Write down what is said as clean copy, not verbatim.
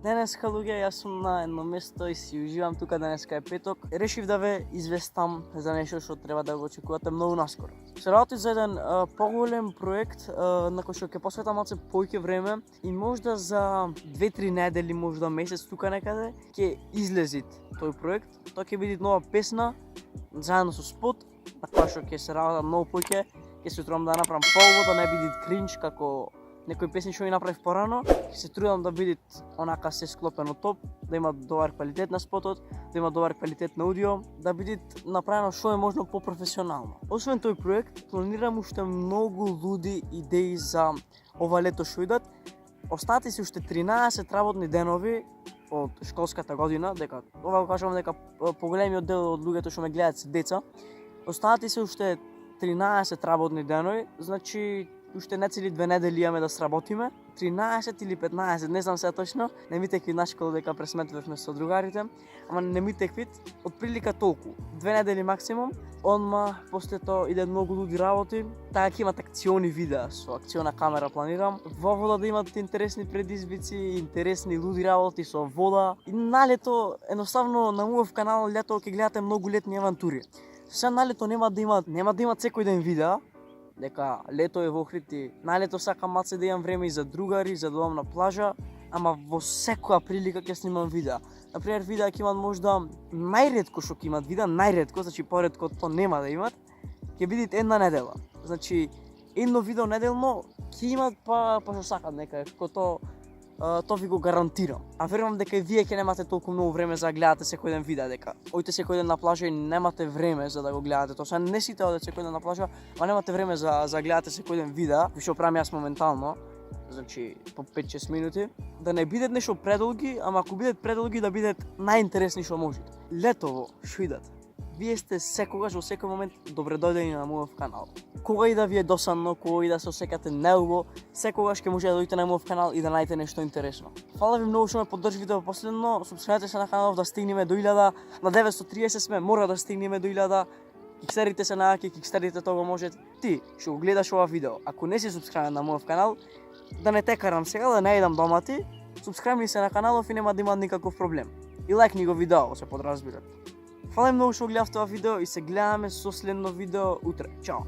Денеска, луѓе, јас сум на едно место и си уживам тука, денеска е петок. Решив да ве известам за нешто што треба да го очекувате многу наскоро. Се работи за еден поголем проект на кој што ќе посветам малце повеќе време и можда за 2-3 недели, можда месец тука некаде ќе излезит тој проект. Тоа ќе биде нова песна заедно со спот, на која што ќе се работам многу повеќе. Ќе се трудам да направам поубаво, да не биде кринч како некои песни што ги направив порано. Ќе се трудам да биде онака се склопено топ, да има добар квалитет на спотот, да има добар квалитет на аудио, да биде направено што е можно попрофесионално. Освен тој проект, планирам уште многу луди идеи за ова лето што идат. Остати се уште 13 работни денови од школската година, дека ова го кажувам дека поголемиот дел од луѓето што ме гледаат се деца. Остати се уште 13 работни денови, значи уште нецели 2 недели имаме да сработиме, 13 или 15, не знам сега точно, не ми текви на школа дека пресметувавме со другарите, ама не ми теквит, од прилика толку, 2 недели максимум, онма после тоа иде многу луди работи, таа ќе имат акциони видеа, со акциона камера планирам, во вода да имат интересни предизвици, интересни луди работи со вода, и на лето, едноставно на мојов канал лето ќе гледате многу летни авантури. Сега на лето нема да имат секој ден видеа, дека лето е во Охрид, на лето сакам малце да имам време и за другари, за да одам на плажа, ама во секоја прилика ќе снимам видеа. Например, видеа ќе имат можда најретко што ќе имат видеа, најретко, значи поретко тоа нема да имат, ќе биде една недела. Значи, едно видео неделно ќе имат па што сакат нека, тоа ви го гарантирам. А верувам дека и вие ќе немате толку многу време за да гледате секој ден видеа, дека ојте секој ден на плажа и немате време за да го гледате. Тоа не сите одат секој ден на плажа, ма немате време за гледате секој ден видеа, што правам јас моментално, значи по 5-6 минути, да не бидат нешто предолги, ама ако бидат предолги да бидат најинтересни што може. Летово што идат. Вие сте секогаш во секој момент добре дојдени на мојов канал. Кога и да ви е досадно, кога и да се осекате неубаво, секогаш ќе може да дојдете на мојов канал и да најдете нешто интересно. Фала ви многу што ме поддржувате во последно, субскрабете се на каналов да стигнеме до 1000, на 930 сме, мора да стигнеме до 1000. Кикстарите се најаки, кикстарите тоа го можете. Ти што го гледаш ова видео, ако не си субскрабен на мојов канал, да не те карам сега, да не идам дома ти, субскрабни се на каналов и нема да има никаков проблем. И лајкни го видео, се подразбира. Фала многу што гледавте ова видео и се гледаме со следно видео утре. Чао!